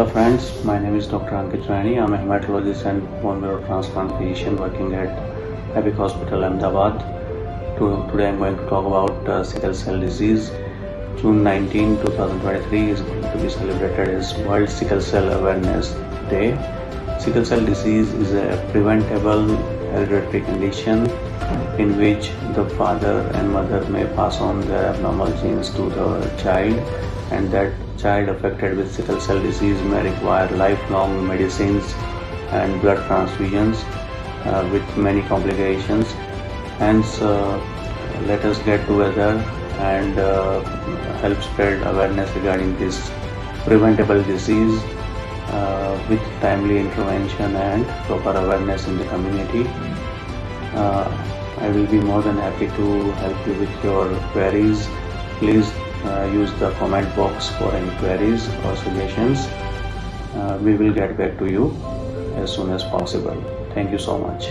Hello friends, my name is Dr. Ankit Raiyani. I'm a hematologist and bone marrow transplant physician working at Sahyadri Hospital, Ahmedabad. Today I'm going to talk about sickle cell disease. June 19, 2023 is going to be celebrated as World Sickle Cell Awareness Day. Sickle cell disease is a preventable hereditary condition in which the father and mother may pass on their abnormal genes to the child, and that child affected with sickle cell disease may require lifelong medicines and blood transfusions with many complications. Hence, let us get together and help spread awareness regarding this preventable disease with timely intervention and proper awareness in the community. I will be more than happy to help you with your queries. Please use the comment box for any queries or suggestions. We will get back to you as soon as possible. Thank you so much.